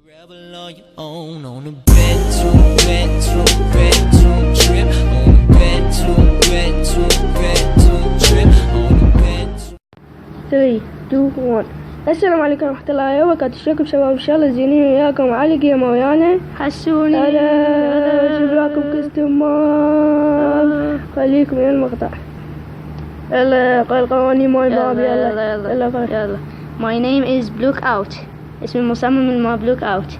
Travel on your own on a retro trip on a retro trip on a retro 3 2 1. السلام عليكم ورحمة الله وبركاته. شكرا شباب، ان شاء الله زينين وياكم على قيمر ويانا حسوني. هلا جيب لكم كستم. خليكم من المقطع. يلا القوانين مال باب. يلا. My name is Block Out. اسم المصمم الماب Block Out.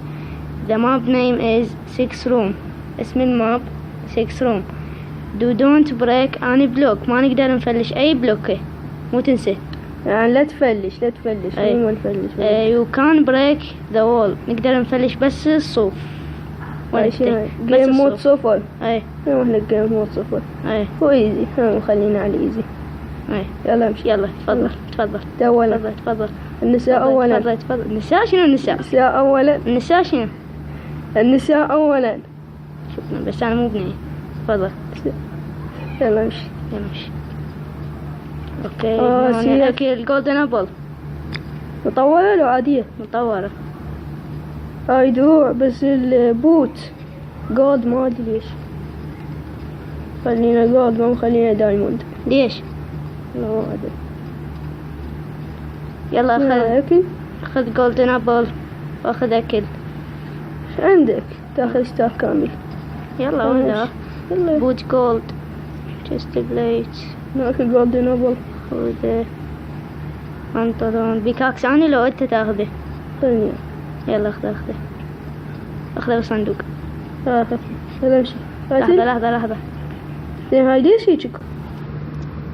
The map name is 6 room. اسم الماب 6 room. Don't break any block. ما نقدر نفلش اي بلوك، مو تنسى يعني لا تفلش ما نفلش. You can break the wall. نقدر نفلش بس الصوف. جيم مود صفر. اي احنا جيم مود صفر. هو ايزي. خلينا على ايزي. يلا امشي. يلا تفضل. تفضل. النساء اولا. تفضل. النساء شنو؟ النساء اولا. النساء شنو؟ النساء اولا. شكرا، بس انا مو بنية. تفضل. يلا امشي. اوكي. اوكي الجولدن ابل مطورة ولا عادية؟ مطورة. هاي دروع بس البوت جولد، ما ادري ليش. خلينا جولد، ما خلينا دايموند. ليش؟ لا ما ادري. يلا اكل. خذ جولدن ابل واخذ اكل. ايش عندك؟ تاخذ ستاف كامل. يلا ولا بوت جولد تشست بليت. ناكل جولدن ابل. خذه بنطلون بيكاكس. انا لو انت تاخذه. خلينا. يلا اخذه بالصندوق. يلا امشي. لحظة. زين هاي ليش هيك؟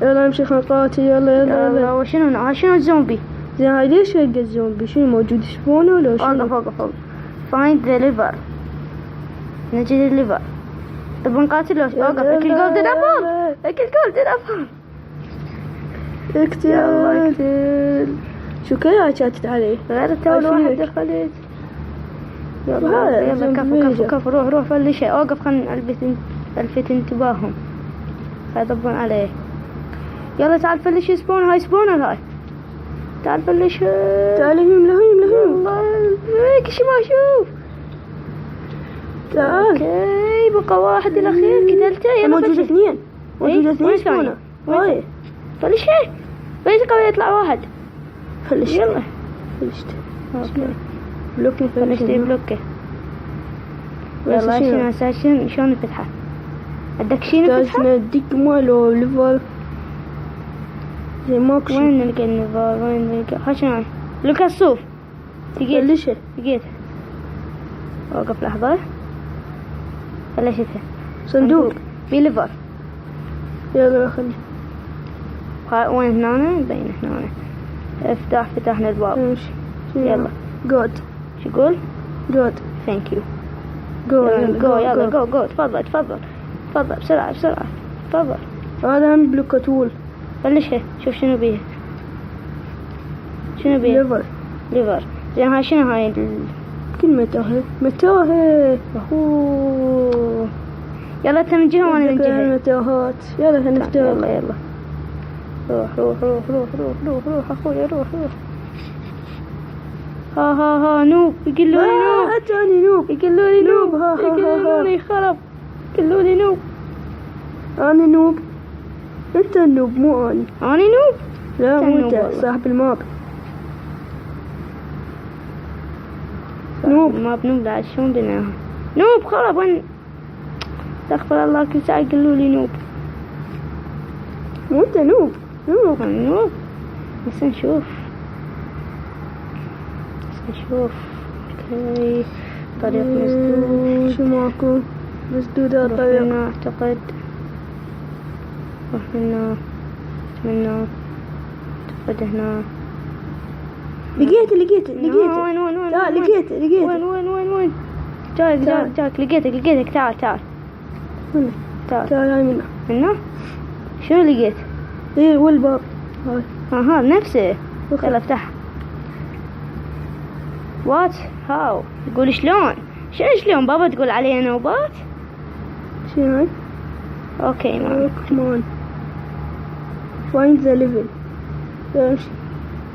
يلا امشي خنقاتي. يلا. وشنو الزومبي؟ زين هاي ليش هيك الزومبي؟ شنو موجود سبونه ولا شنو؟ فوق. find the liver. نجد الليفر. طب نقاتله. اوقف. اكل جولدن ابل. اقتل. شو كذا شاتت عليه؟ غير التول واحد دخلت. يلا كفو. روح فلشه. اوقف. خلنا الفت انتباههم. يضبون عليه. يلا تعال فلش سبون. هاي سبونر هاي. تعال فلش. تعال لهيم. الله هيك شو ما اشوف. تعال. اوكي بقى واحد الاخير. قتلته. يلا موجود اثنين سبونر. هاي فلش. بس قوي يطلع واحد. فلش. يلا فلشت. اوكي بلوكي بلوكه. يلا شلون نفتحه؟ عندك شي نفتحه؟ نديك مالو ليفر زي ماكو. وين نلقى النيفر؟ وين نلقى؟ هاشنا لوك الصوف. فلشه. لقيت. اوقف لحظة. فلشتها. صندوق بليفر. يلا خلي. وين هنا؟ بين هنا. فتحنا الباب. يلا جود. شو يقول؟ جود. ثانك يو. يلا جو. تفضل بسرعة. تفضل. هذا هم بلوكاتول. بلشها. شوف شنو بيه. ليفر. زين هاي شنو هاي كل متاهة. يلا انت من جهة وانا من جهة. متاهات. يلا هنفتح. يلا روح اخوي. روح. ها نوب. يقولوا لي نوب. اتاني نوب. يقولوا لي نوب. يقولوا لي خرب. يقولوا لي نوب. انا نوب. انت النوب مو اني. انا نوب. لا مو انت صاحب الماب. نوب. ما بنوب. لا شلون بناها نوب خرب. وين استغفر الله كل ساعة يقولوا لي نوب. مو انت نوب. بس نشوف. اوكي طريق مسدود. شو ماكو مسدود الطريق. هنا اعتقد. هنا اتمنى. اعتقد هنا. لقيت. وين لا لقيت. وين جاك. لقيتك. تعال هاي منه. شنو لقيت؟ ايه والباب هاي. هذا نفسه. يلا افتح. وات هاو. يقول شلون بابا تقول علينا نوبات؟ شنو هاي؟ اوكي مان. فايند ذا ليفل.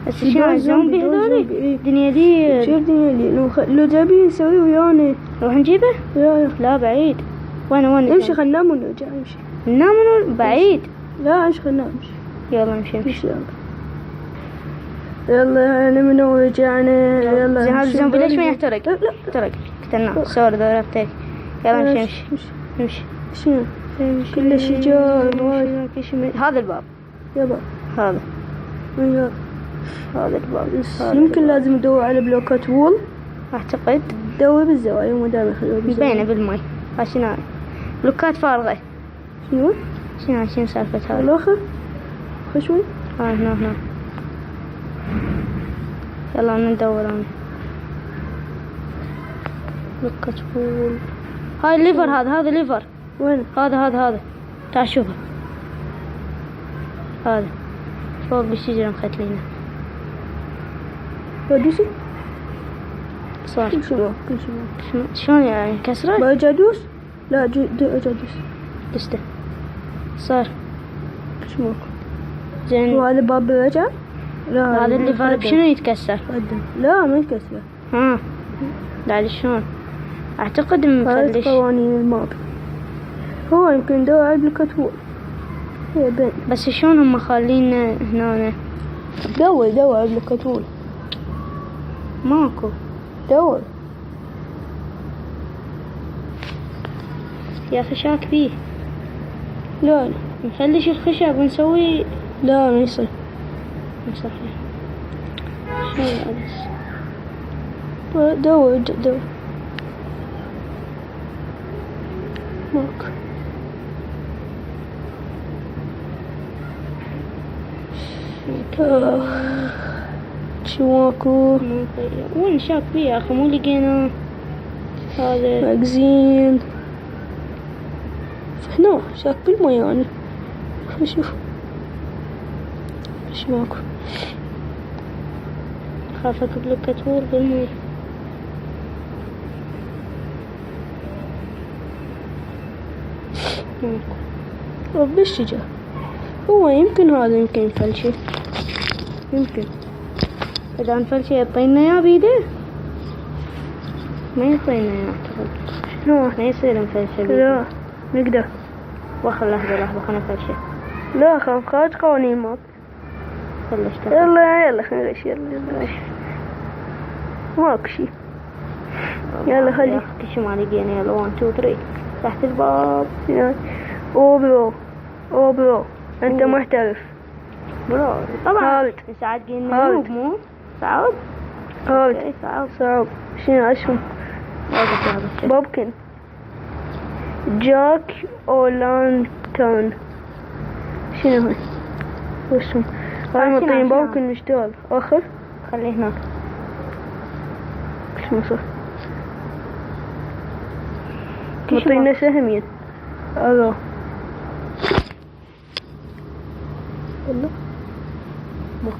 بس شنو الزومبي هذول الدنيا دي. شوف دنيا لي لو جايبين نسوي ويانا. نروح نجيبه؟ يا لا بعيد. وين امشي خلنا ننام ونرجع. امشي ننام بعيد. لا امشي خلنا ننام. يلا امشي. يلا نمنا ورجعنا. يلا زين هذا الزومبي ليش ما يحترق؟ لا احترق قتلناه. سوري ضربتك. يلا امشي. شنو كل شجار هذا الباب. يابا هذا الباب. يمكن لازم ندور على بلوكات وول. اعتقد دور بالزوايا وما دام يخلوه بالزوايا مبينه بالماي. شنو بلوكات فارغه. شنو سالفه هذا الاخر خشوي. هنا يلا ندور انا بلوكات وول. هاي الليفر. هذا الليفر. وين هذا تعال شوفه. هذا فوق بالشجرة مختلينه. ودوسي صار كل شيء شلون يعني كسره؟ برجع ادوس. لا ارجع ادوس. دسته صار شو ماكو. زين وهذا باب رجع. لا هذا اللي فرق شنو يتكسر؟ لا ما يتكسر. بعد شلون؟ اعتقد مفلش قوانين الماب. هو يمكن ندور على الكتول. هي بين بس شلون هم خالينا هنا؟ دور على الكتول. ماكو. دور يا اخي شاك فيه. لا نفلش الخشب ونسوي. لا ما يصير. صحيح. شو هذا؟ دور ماكو. شو ماكو. وين شاك فيه يا اخي؟ مو لقينا هذا ماجزين هنا. شاك بالماء يعني. شوف ايش ماكو. خافك بلوكة بالماء. رب الشجر. هو يمكن هذا يمكن يفلشي. يمكن إذا نفلشي يعطينا يا بيده. ما يعطينا يا أعتقد. شنو ما يصير نفلشي. لا نقدر. لحظة خلنا نفلشي. لا خارج قوانين ماب. يلا خليش. يلا ماكو شي. يلا خلي كل ما لقينا. يلا 1 2 3 تحت الباب. برو انت محترف برو. طبعا ساعات قلنا مو صعب. صعب. شنو اسمه؟ بوبكن جاك أولانتون. شنو هاي؟ وشم هاي مطين بوبكن مشتغل اخر. خليه هناك. شنو صار؟ مطينا سهمين. الله والله ماكو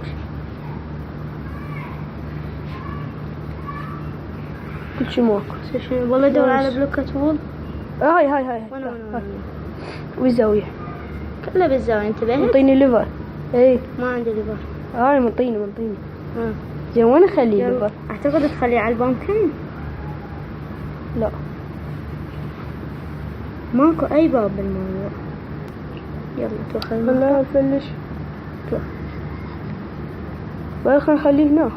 كل شي ماكو. والله دور على بلوكة وول. هاي والزاوية كله بالزاوية. انتبهت. مطيني ليفر. اي ما عندي ليفر. هاي مطيني زين وين اخليه ليفر؟ اعتقد تخليه على البامكن. لا ماكو اي باب بالموضوع. يلا توخل. خلنا نفلش. وين خلينا نخليه هنا.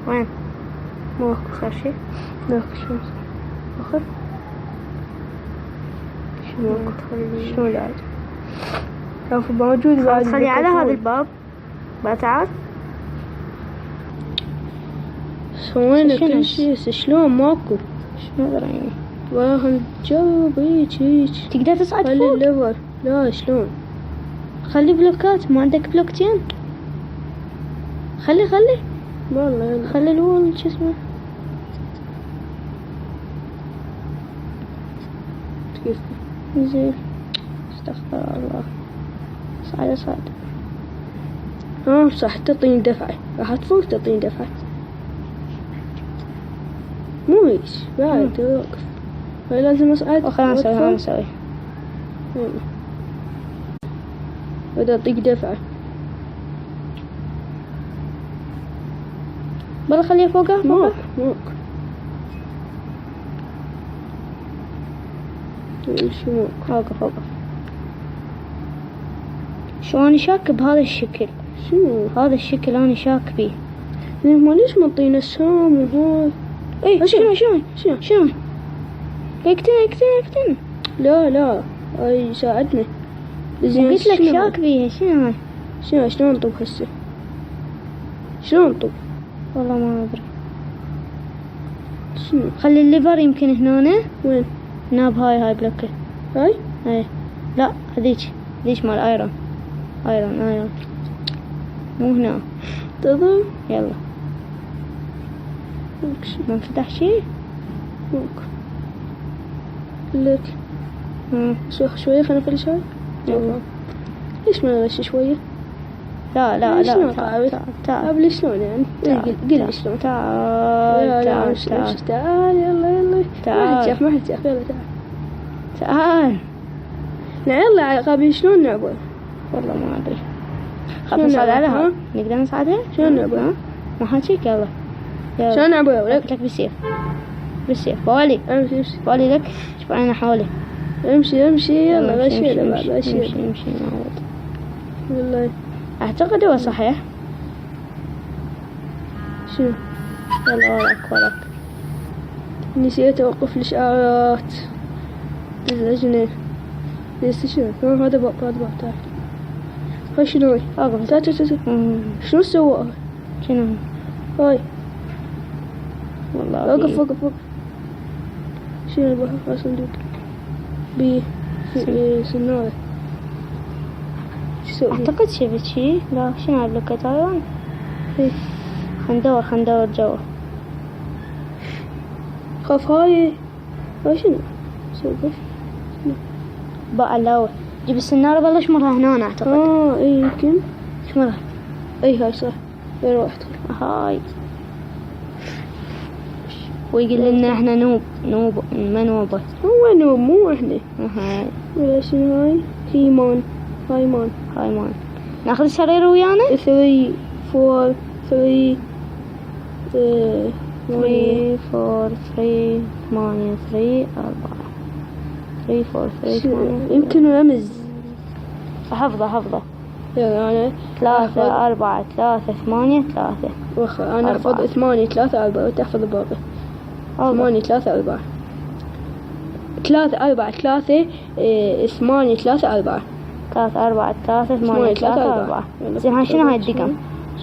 وين ماكو صار شي. ماكو شو اخر. شو العاد شوف موجود بعد. خلي على هذا الباب. تعال سوينا كل شيء. شلون ماكو. شنو دراني. واهم جرب هيك تقدر تصعد خلي فوق. الليفر. لا شلون. خلي بلوكات. ما عندك بلوكتين. خلي والله خلي الول شو اسمه. زين استغفر الله. صعد صح. تعطيني دفعة. راح تفوق تعطيني دفعة. مو هيك بعد وقف. لازم اصعد. خلنا نسوي. بدي اعطيك دفعة. بلا خليه فوقه موك يمشي موك. فوقه شو أنا شاك بهذا الشكل. شنو هذا الشكل أنا شاك بيه. ما ليش منطينا السهم وهذا؟ ايه شنو يقتلنا. لا هاي يساعدنا. قلت لك شاك بيها. شنو هاي؟ شلون نطب هسه؟ شلون نطب؟ والله ما أدري. شنو؟ خلي الليفر يمكن هنا. وين؟ ناب هاي بلوكه. هاي؟ ايه لا هذيك مال ايرون مو هنا. تضم. يلا ما انفتح شي. لك شوية خلينا نفلش هاي. ليش ما نغش شوية؟ لا تعال شلون يعني؟ قل لي شلون. تعال يلا ما حد شاف يلا تعال يلا قابل شلون نعبر؟ والله ما ادري. خاف نصعد عليها. نقدر نصعدها؟ شلون نعبر؟ ما حاجيك. يلا شلون نعبر؟ لك بالسيف بوالي بوالي لك. شوف انا حولي. امشي يلا امشي والله اعتقد هو صحيح. شنو؟ يلا وراك نسيت اوقف الاشعارات. تزعجني. شنو؟ هذا باب تعال. هاي شنو هاي؟ اوقف. شنو سوى؟ شنو هاي؟ والله وقف. شنو البحر؟ صندوق بي سنارة. اعتقد شفت شي. لا شنو هالبلوكات هاي؟ خندور جوا. خاف هاي شنو سوي؟ بقى لاوي جيب السنارة بلش مرها هنا اعتقد. اي يمكن شمرها. اي هاي صح. يلا واحد هاي ويقول لنا احنا نوب ما نوبة. هو نوب مو احنا. هاي ولا شنو هاي؟ هاي مان. ناخذ السرير ويانا. 3 4 3 3 4 3 8 3 4 3 4 3 8. يمكن رمز. حفظه. يلا أنا 3 4 3 8 3. أنا أحفظ 8 3 4 وتحفظ الباقي. 8 3 4 3 4 3 8 3 4 3 4 3 8 3 4. زين هاي شنو هاي الدقم؟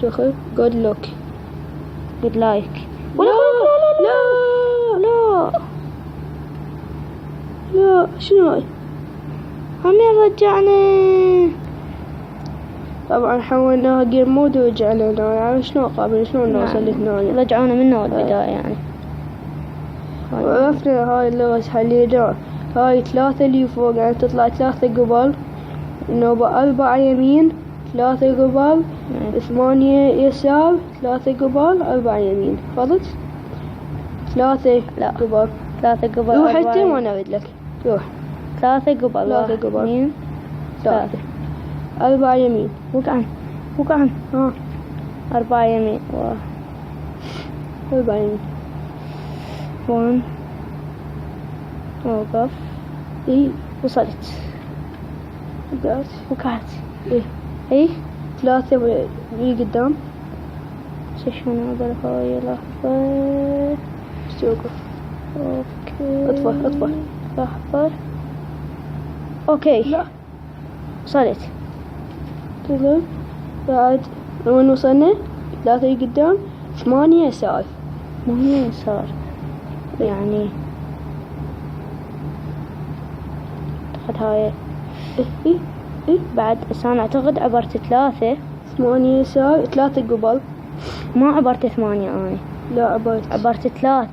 شوف جود لوك. جود لايك. لا شنو هاي؟ هم رجعنا. طبعا حولناها جيم مود ورجعنا هنا. يعني شلون نوصل هنا؟ رجعونا منه البداية يعني. وعرفنا هاي اللغة حلينا. هاي 3 اللي فوق يعني تطلع 3 قبل. نوبة 4 يمين 3 قبل 8 يسار 3 قبل 4 يمين. فضلت 3 قبل 3 قبل. روح انت وانا اود لك. روح 3 قبل 3 3 4 يمين. وقعن 4 يمين 4 يمين 1. اوقف. وصلت. وقعت. ايه 3 بي قدام. شنو هذا هاي لحظة. توقف. اوكي اطفى لحظة. اوكي لا وصلت. تمام. بعد وين وصلنا؟ 3 قدام 8 يسار. 8 يسار يعني اعتقد هاي. ايه بعد انا اعتقد عبرت 3 8 يسار 3 قبل. ما عبرت 8 انا. لا عبرت 3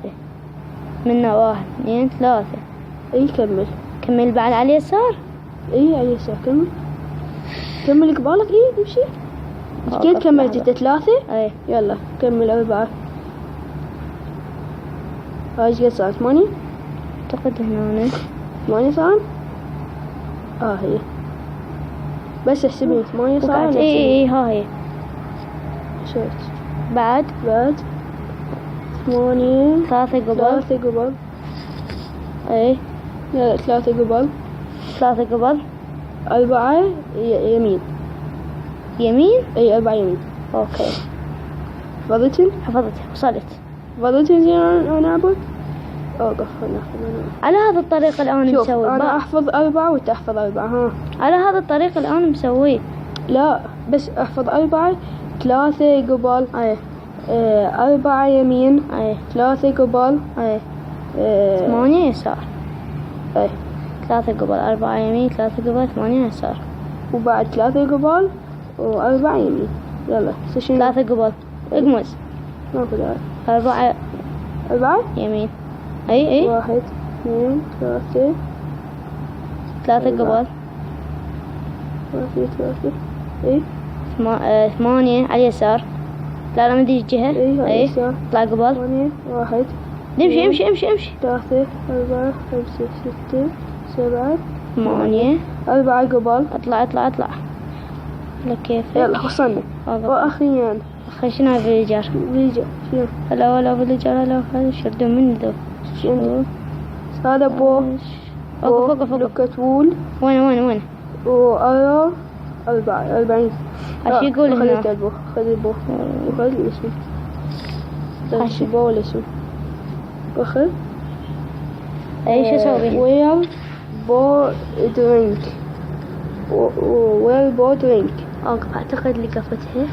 منا 1 2 3. اي كمل بعد على اليسار. اي على اليسار كمل قبالك. اي امشي. كيف كملت انت 3؟ اي يلا كمل 4. هاي ايش قد صار 8؟ اعتقد هنا 8 صار. هي بس احسبي 8 صار. اي هاي شفت. بعد 8 3 قبل 3 قبل اي لا 3 قبل 3 قبل 4 يمين يمين. اي 4 يمين. اوكي حفظتن؟ حفظت وصلت. حفظتن زين انا اعبد؟ اوقف على هذا الطريق الان شوف مسوي انا احفظ 4 وانت احفظ 4 ها. على هذا الطريق الان مسوي. لا بس احفظ 4 3 قبل اي 4 يمين اي 3 قبل اي 8 يسار. اي 3 قبل 4 يمين 3 قبل 8 يسار. وبعد 3 قبل و4 يمين. يلا سيشن 3 قبل اقمز. ماكو داعي. 4 يمين. اي 1 2 3 3 قبل 3 اي 8 على اليسار. لا من دي الجهة. اي اطلع قبل 8 1 امشي 3 4 5 6 7 8 4 قبل. اطلع لك كيف. يلا وصلنا. واخيرا خشنا فيليجر. شنو هلا فيليجر هلا شردوا مني ذو. شنو هذا وقف لوكت وول. وين وأرى 40. ايش يقول هنا؟ خذ البو وخذ الاسم. خذ البو والاسم وخذ. ايش اسوي؟ ويل بو درينك. ويل بو درينك. اعتقد لقفتها.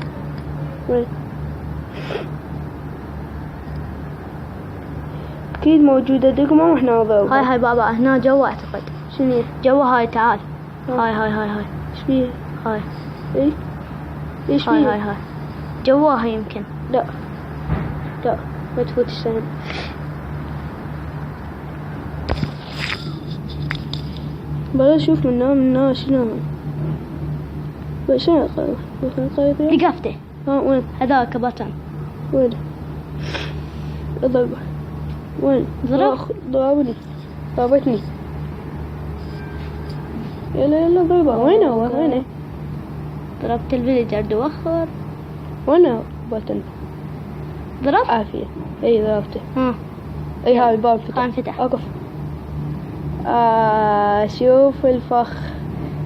وين؟ اكيد موجودة دقمة واحنا نضربها. هاي بابا هنا جوا اعتقد. شنو جوا هاي تعال. هاي ايش فيها؟ هاي ايش فيها؟ هاي جواها يمكن. لا ما تفوت السهم. بلا شوف من شنو شنو القرية؟ لقفته. وين؟ هذاك بطن. وين؟ اضربه. وين؟ ضربتني. يلا ضربه. وين هو؟ وين؟ ضربت الفيليجر دوخر. وين بطن؟ ضرب؟ عافية. اي ضربته. اي هاي الباب فتح. اقف. شوف الفخ.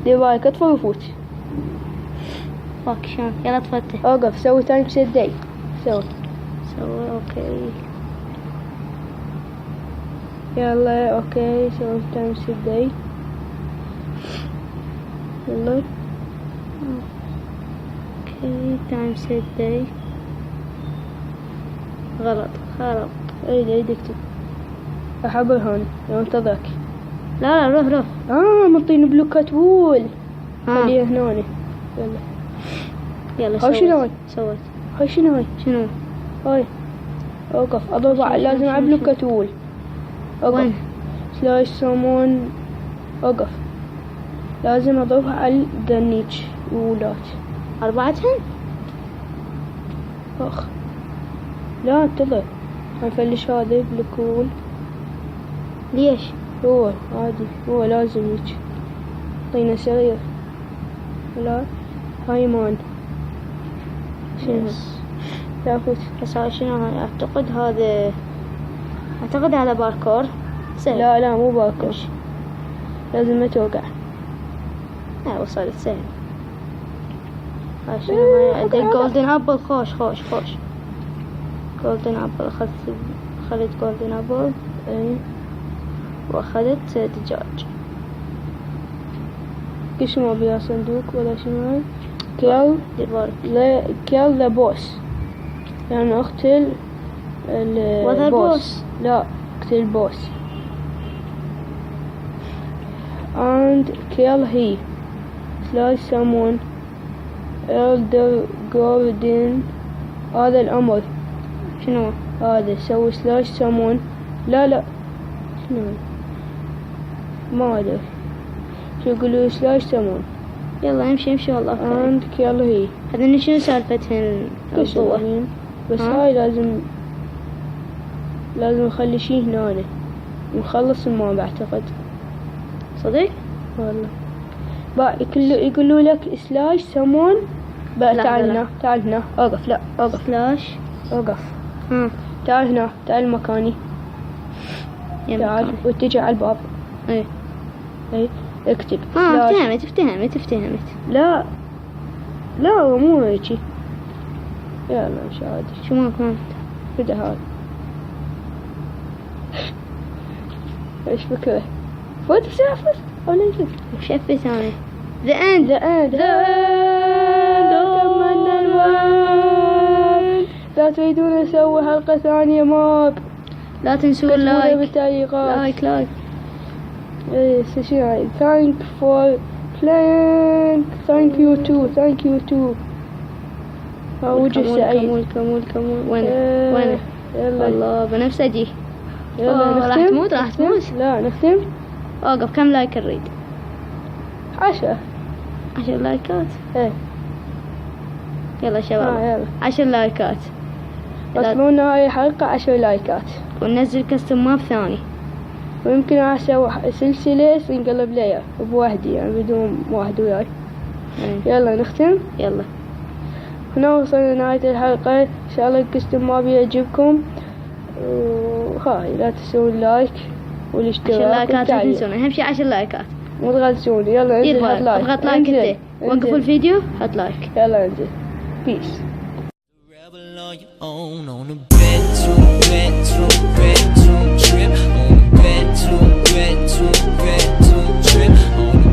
دي بالك اطفى وفوت. فاك شلون؟ يلا تفتح. اوقف. سوي تايم سيت داي. سوي اوكي. يلا اوكي سوي تايم سيت داي. يلا اوكي تايم سيت داي. غلط. اي اكتب. احبر هون لو انتظرك. لا روح. مطين بلوكات وول. خليه هنا. يلا هاي شنو سويت؟ هاي شنو هاي اوقف. اضرب لازم على بلوكات وول. وين؟ سلاش سامون. اوقف. لازم اضربها على الدنيتش وولات. 4. اخ لا انتظر. هنفلش هذا بلوكول. ليش؟ هو عادي. هو لازم يجي. طينا صغير. لا هاي مان. شنو؟ تاخذ اسوي شنو هاي؟ اعتقد هذا باركور سهل. لا مو باركور. لازم ما توقع. وصلت سهل. هاي شنو هاي؟ عندك جولدن ابل. خوش جولدن ابل. اخذت جولدن ابل. اي واخذت دجاج. كيش ما بيها صندوق ولا شنو هاي؟ كيل ذا بوس. يعني اقتل البوس. لا اقتل البوس. and kill he slash someone elder golden. هذا الأمر. شنو هذا؟ سوي slash someone. لا شنو ما أدري شو يقولوا slash someone. يلا امشي والله. and kill he. هذا شنو سالفتهن الضوء؟ بس هاي لازم نخلي شي هنا ونخلص الماء بعتقد. صدق؟ والله يقولوا لك سلاش سمون. تعال هنا. اوقف. لا اوقف. سلاش اوقف. تعال هنا، تعال مكاني، تعال واتجه على الباب. اي اكتب افتهمت. لا لا مو هيجي. يلا شادي شو ما كان بدا هذا. ايش فكره؟ فوت بسافر ولا يجي شفت انا the end كملنا الوقت. لا تريدون نسوي حلقة ثانية ماب؟ لا تنسون لايك بالتعليقات. لايك ايه شو thank for playing. thank you too. وجه سعيد. كمول وين يلا الله بنفسجي. يلا راح نختم. تموت. لا نختم. اوقف كم لايك نريد؟ 10 لايكات. ايه يلا شباب يلا 10 لايكات. أتمنى هاي الحلقة 10 لايكات. وننزل كستم ماب ثاني. ويمكن أسوي سلسلة نقلب ليا بوحدي يعني بدون واحد وياي. يلا نختم. يلا هنا وصلنا لنهاية الحلقة. إن شاء الله الكستم ما بيعجبكم. وهاي لا تنسون لايك والاشتراك 10 لايكات. لا والتعليق. تنسون اهم شيء 10 لايكات. مو تغلسون. يلا انزل حط لايك. اضغط لايك انت. وقفوا الفيديو حط لايك. يلا انزل. بيس. Rebel on your own on a bed to trip on a bed to trip on